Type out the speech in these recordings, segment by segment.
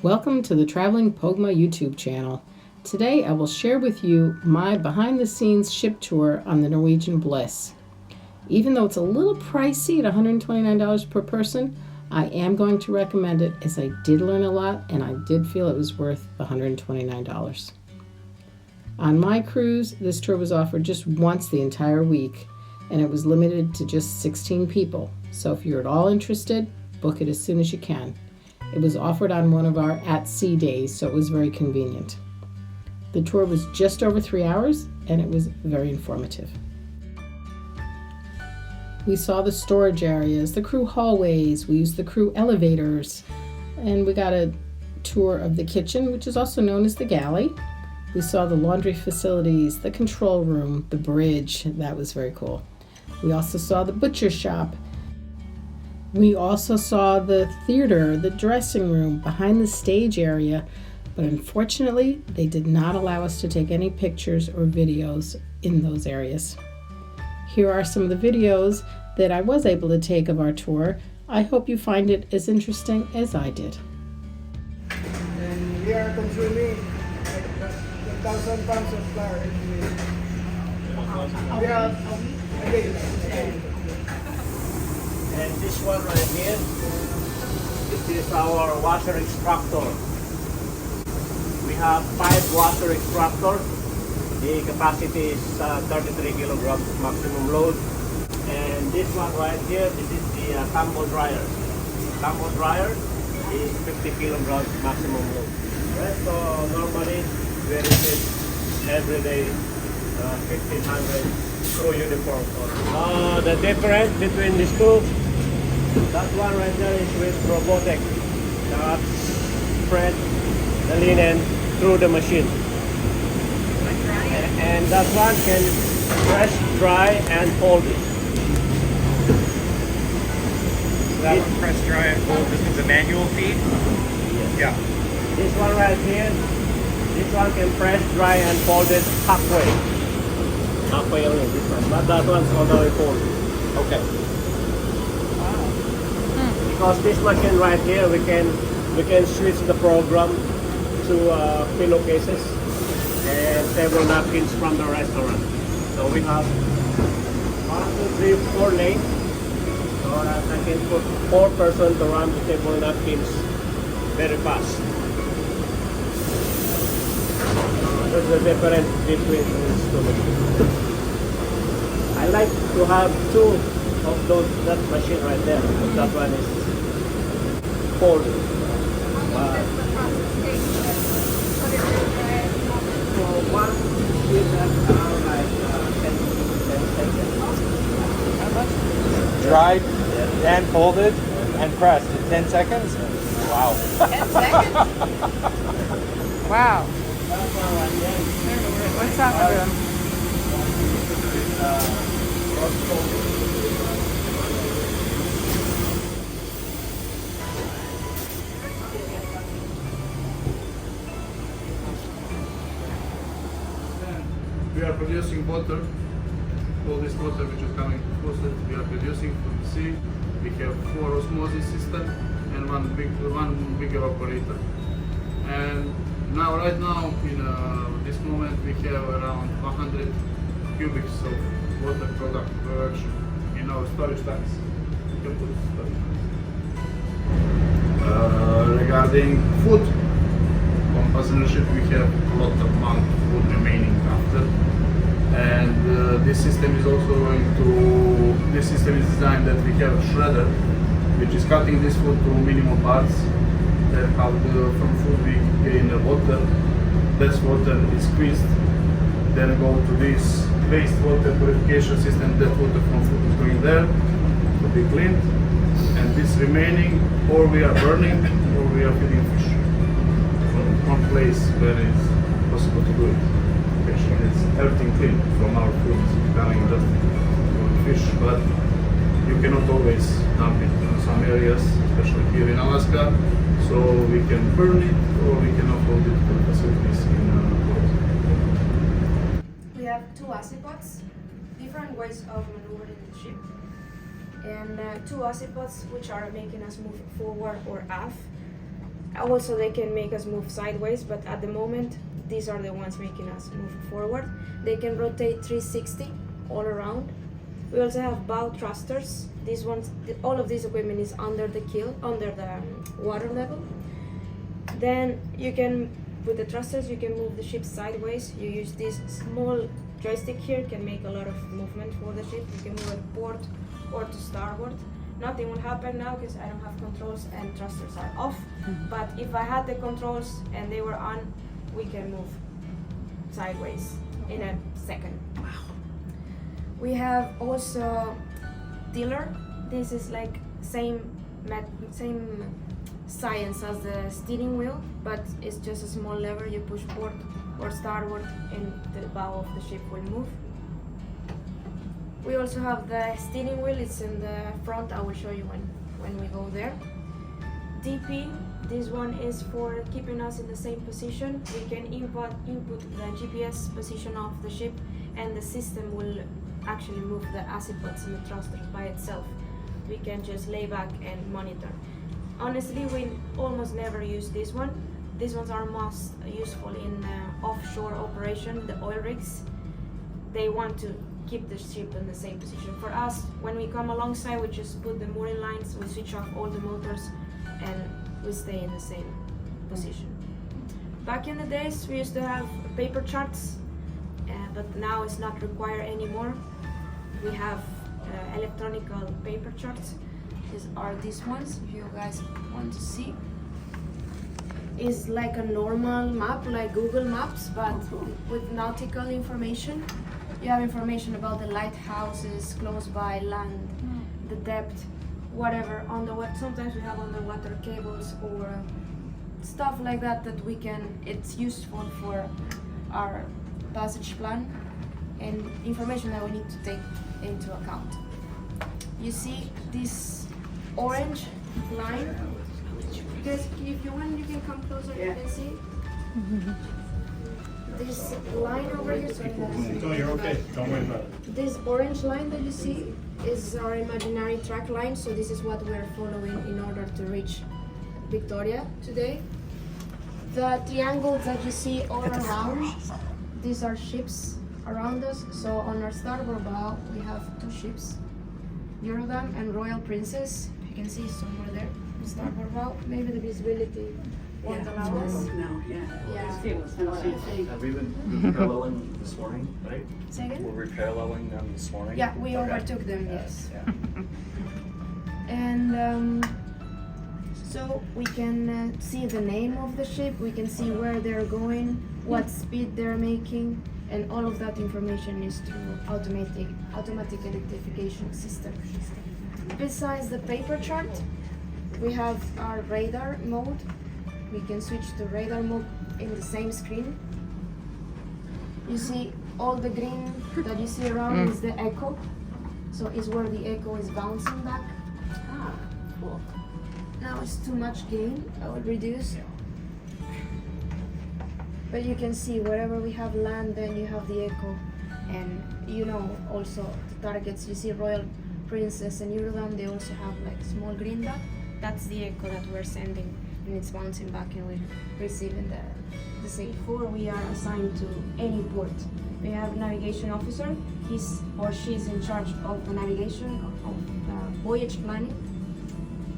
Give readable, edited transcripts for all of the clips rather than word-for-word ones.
Welcome to the Traveling Pogma YouTube channel. Today I will share with you my behind-the-scenes ship tour on the Norwegian Bliss. Even though it's a little pricey at $129 per person, I am going to recommend it as I did learn a lot and I did feel it was worth the $129. On my cruise, this tour was offered just once the entire week and it was limited to just 16 people. So if you're at all interested, book it as soon as you can. It was offered on one of our at-sea days, so it was very convenient. The tour was just over 3 hours, and it was very informative. We saw the storage areas, the crew hallways, we used the crew elevators, and we got a tour of the kitchen, which is also known as the galley. We saw the laundry facilities, the control room, the bridge. That was very cool. We also saw the butcher shop. We also saw the theater, the dressing room, behind the stage area, but unfortunately, they did not allow us to take any pictures or videos in those areas. Here are some of the videos that I was able to take of our tour. I hope you find it as interesting as I did. And we are consuming like 1,000 pounds of flour every day. And this one right here, this is our washer extractor. We have 5 washer extractors. The capacity is 33 kilograms maximum load. And this one right here, this is the combo dryer. Combo dryer is 50 kilograms maximum load. Right? So normally we receive every day 1,500 crew uniforms. The difference between these two, that one right there is with robotic. That spread the linen through the machine. And that one can press, dry, and fold it. That one press, dry, and fold. This one's a manual feed? Yes. Yeah. This one right here, this one can press, dry, and fold it halfway. Halfway only, this one. But that one's all the way folded. Okay. Because this machine right here, we can switch the program to pillowcases and table napkins from the restaurant. So we have 1, 2, 3, 4 lanes. So that I can put 4 persons to run the table napkins very fast. There's a difference between these two machines. I like to have 2 of that machine right there. That one is folded. So one is around like 10 seconds. Dried and folded and pressed in 10 seconds? Wow. 10 seconds? Wow. That's one right there. What's that one doing? We are producing water. All this water which is coming to faucet, we are producing from the sea. We have 4 osmosis system and one big evaporator. And now, right now, in this moment, we have around 100 cubics of water product production in our storage tanks. We can put storage tanks. Regarding food, on passenger ship we have a lot of amount of food remaining after. And this system is also this system is designed that we have a shredder which is cutting this food to minimum parts. Then how from food we gain water. That water is squeezed, then go to this wastewater purification system. That water from food is going there to be cleaned, and this remaining, or we are burning or we are feeding fish from one place where it's possible to do it. It's everything clean from our food coming just from fish, but you cannot always dump it in some areas, especially here in Alaska. So we can burn it or we can upload it to the facilities in We have 2 azipods, different ways of maneuvering the ship, and 2 azipods which are making us move forward or aft. Also, they can make us move sideways, but at the moment, these are the ones making us move forward. They can rotate 360 all around. We also have bow thrusters. These ones, all of this equipment is under the keel, under the water level. Then you can, with the thrusters, you can move the ship sideways. You use this small joystick here, can make a lot of movement for the ship. You can move it port or to starboard. Nothing will happen now because I don't have controls and thrusters are off. But if I had the controls and they were on, we can move sideways in a second. We have also tiller. This is like same science as the steering wheel, but it's just a small lever. You push port or starboard and the bow of the ship will move. We also have the steering wheel. It's in the front. I will show you when we go there. DP, this one is for keeping us in the same position. We can input the GPS position of the ship, and the system will actually move the acid pods and the thrusters by itself. We can just lay back and monitor. Honestly, we almost never use this one. These ones are most useful in offshore operation, the oil rigs. They want to keep the ship in the same position. For us, when we come alongside, we just put the mooring lines, we switch off all the motors, and we stay in the same position. Back in the days, we used to have paper charts, but now it's not required anymore. We have electronical paper charts. These are these ones, if you guys want to see. It's like a normal map, like Google Maps, but with nautical information. You have information about the lighthouses close by land, the depth, whatever. Sometimes we have underwater cables or stuff like that we can. It's useful for our passage plan and information that we need to take into account. You see this orange line? Because if you want, you can come closer. You can see this line over here. No, you're okay. Don't worry about it. This orange line that you see is our imaginary track line. So this is what we're following in order to reach Victoria today. The triangles that you see all around, these are ships around us. So on our starboard bow, we have two ships, Eurodam and Royal Princess. You can see somewhere there, starboard bow. Maybe the visibility won't allow us. No, yeah. Yeah. Have we been paralleling this morning, right? Say again? Were we paralleling them this morning? Yeah, we Okay. overtook them, yes. Yeah. And so we can see the name of the ship, we can see where they're going, what speed they're making, and all of that information is through automatic identification system. Besides the paper chart, we have our radar mode. We can switch to radar mode in the same screen. You see all the green that you see around is the echo. So it's where the echo is bouncing back. Ah, cool. Now it's too much gain, I will reduce. But you can see wherever we have land, then you have the echo. And you know also the targets, you see Royal Princess and Eurodam, they also have like small green dot. That's the echo that we're sending, and it's bouncing back and we're receiving the signal. Before we are assigned to any port, we have a navigation officer. He's or she's in charge of the navigation, of voyage planning,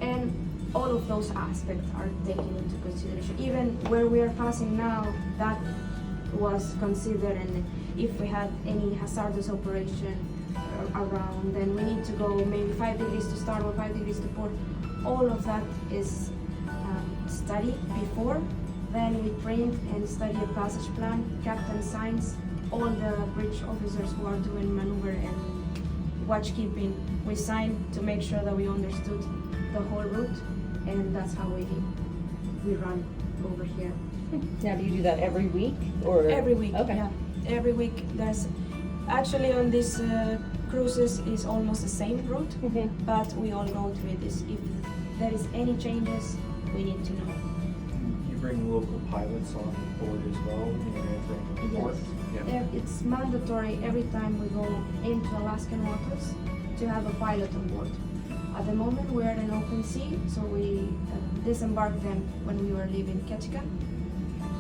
and all of those aspects are taken into consideration. Even where we are passing now, that was considered, and if we had any hazardous operation around, then we need to go maybe 5 degrees to starboard, 5 degrees to port. All of that is studied before. Then we print and study a passage plan. Captain signs. All the bridge officers who are doing maneuver and watchkeeping, we sign to make sure that we understood the whole route, and that's how we run over here. Now, do you do that every week or Every week, Okay. yeah. Every week. There's actually on these cruises is almost the same route, but we all go through this. If there is any changes, we need to know. You bring local pilots on board as well when you're entering the port? Yeah. It's mandatory every time we go into Alaskan waters to have a pilot on board. At the moment we're in open sea, so we disembarked them when we were leaving Ketchikan.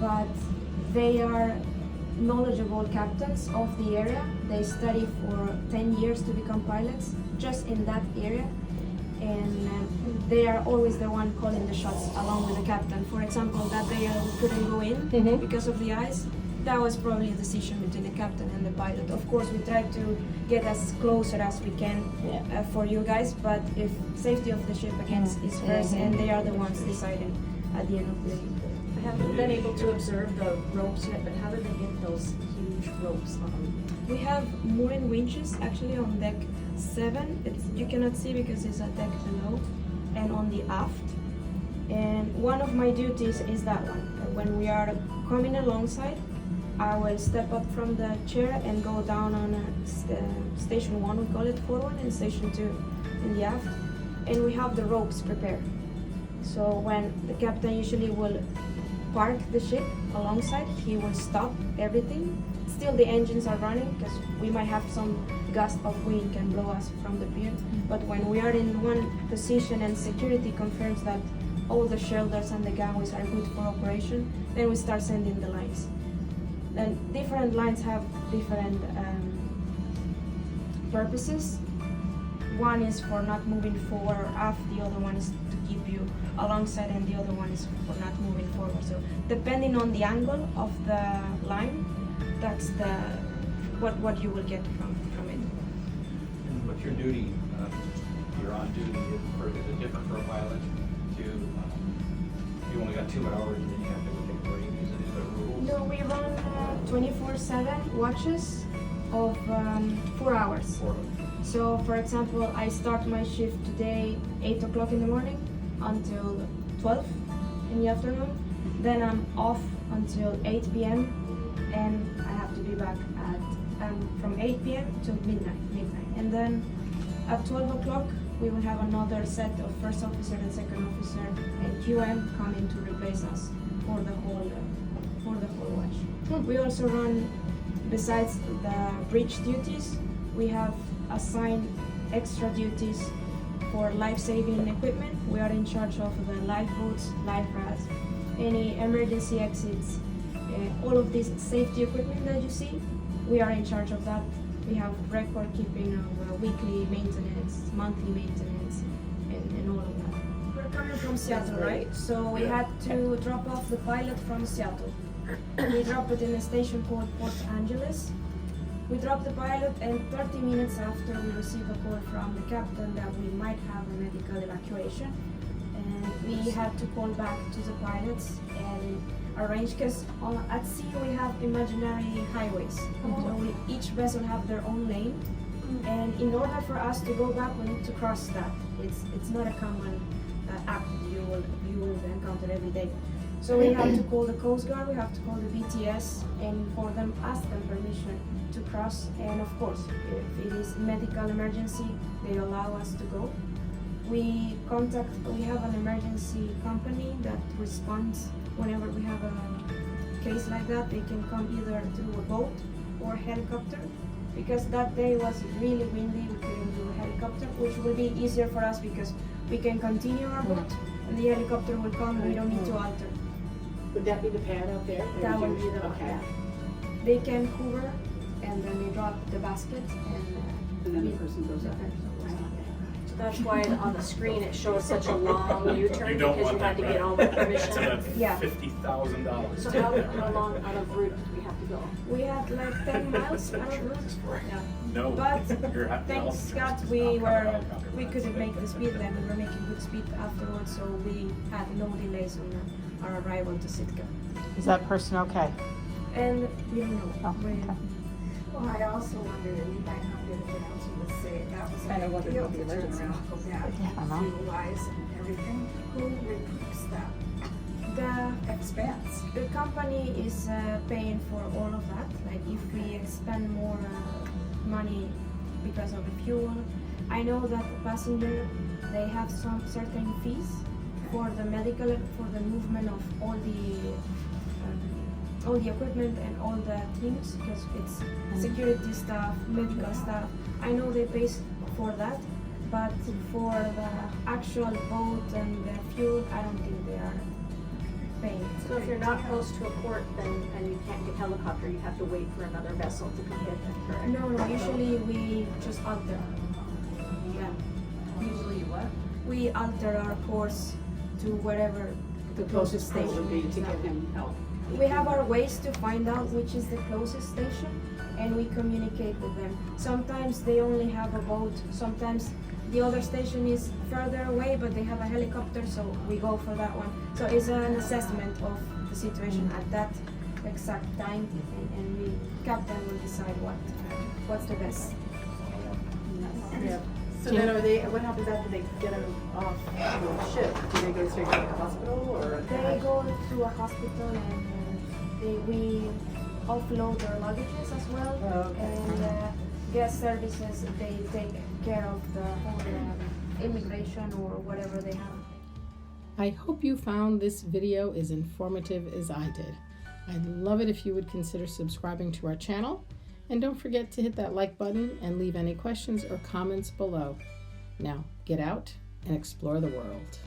But they are knowledgeable captains of the area. They study for 10 years to become pilots just in that area, and they are always the one calling the shots along with the captain. For example, that day we couldn't go in because of the ice. That was probably a decision between the captain and the pilot. Of course, we tried to get as closer as we can for you guys, but if safety of the ship again is first, and they are the ones deciding at the end of the day. I haven't been able to observe the ropes yet, but how do they get those huge ropes on? We have mooring winches actually on deck 7. You cannot see because it's a deck below, and on the aft. And one of my duties is that one. When we are coming alongside, I will step up from the chair and go down on station 1, we call it forward, and station 2 in the aft. And we have the ropes prepared. So when the captain usually will park the ship alongside, he will stop everything. Still the engines are running because we might have some gust of wind can blow us from the pier. But when we are in one position and security confirms that all the shelters and the gangways are good for operation, then we start sending the lines. And different lines have different purposes. One is for not moving forward or aft, the other one is to keep you alongside, and the other one is for not moving forward. So depending on the angle of the line, that's what you will get from it. And what's your duty? You're on duty. Is it different for a pilot to? You only got 2 hours, and then you have to go take a break. Is there rules? No, we run 24/7 watches of 4 hours. 4 hours. So, for example, I start my shift today 8 o'clock in the morning until 12 in the afternoon. Then I'm off until 8 p.m. and I have to be back at from 8 p.m. to midnight. And then at 12 o'clock we will have another set of first officer and second officer and QM coming to replace us for the whole watch. We also run, besides the bridge duties, we have assigned extra duties for life-saving equipment. We are in charge of the lifeboats, life rafts, any emergency exits, all of this safety equipment that you see, we are in charge of that. We have record keeping of weekly maintenance, monthly maintenance, and all of that. We're coming from Seattle, right? So we had to drop off the pilot from Seattle. We dropped it in a station called Port Angeles. We dropped the pilot, and 30 minutes after we received a call from the captain that we might have a medical evacuation. And we had to call back to the pilots and arrange, because at sea we have imaginary highways. So each vessel have their own lane. And in order for us to go back, we need to cross that. It's not a common act you will encounter every day. So we have to call the Coast Guard, we have to call the BTS, and for them, ask them permission to cross. And of course, if it is medical emergency, they allow us to go. We have an emergency company that responds whenever we have a case like that. They can come either through a boat or helicopter. Because that day was really windy, we couldn't do a helicopter, which will be easier for us because we can continue our boat and the helicopter will come and we don't need to alter. Would that be the pad out there? That would be the okay. They can hover and then they drop the basket And then the person goes up. So that's why on the screen it shows such a long U-turn You don't because want you had that, to get right? all the It's permission. about Yeah. $50,000. So how long out of route do we have to go? We had like 10 miles out of route. Yeah. No. But You're thanks God we couldn't make the speed limit. We were making good speed afterwards, so we had no delays on our arrival to Sitka. Is that person okay? And we don't know. Oh, We- okay. Well, I also wondered, and you might not be able to answer this, say that was Kind of a wondered deal what the to turn emergency around, go back, I know. fuel-wise and everything. Who recoups that The expense? The company is paying for all of that. Like if we expend more money because of the fuel, I know that the passenger they have some certain fees for the medical, for the movement of all the equipment and all the teams, because it's security staff, medical staff. I know they pay for that, but for the actual boat and the fuel, I don't think they are paying. So if you're not close to a port, then, and you can't get helicopter, you have to wait for another vessel to come get them, correct? No, usually we just alter. Yeah. Usually what? We alter our course to wherever The closest port would be station to is. get him help. We have our ways to find out which is the closest station, and we communicate with them. Sometimes they only have a boat, sometimes the other station is further away, but they have a helicopter, so we go for that one. So it's an assessment of the situation at that exact time, and we, captain will decide what's the best. Yeah. So then are they, what happens after they get him off the ship? Do they go straight to the hospital or? They go to a hospital and we offload their luggages as well. Oh, okay. And guest services, they take care of the whole immigration or whatever they have. I hope you found this video as informative as I did. I'd love it if you would consider subscribing to our channel. And don't forget to hit that like button and leave any questions or comments below. Now, get out and explore the world.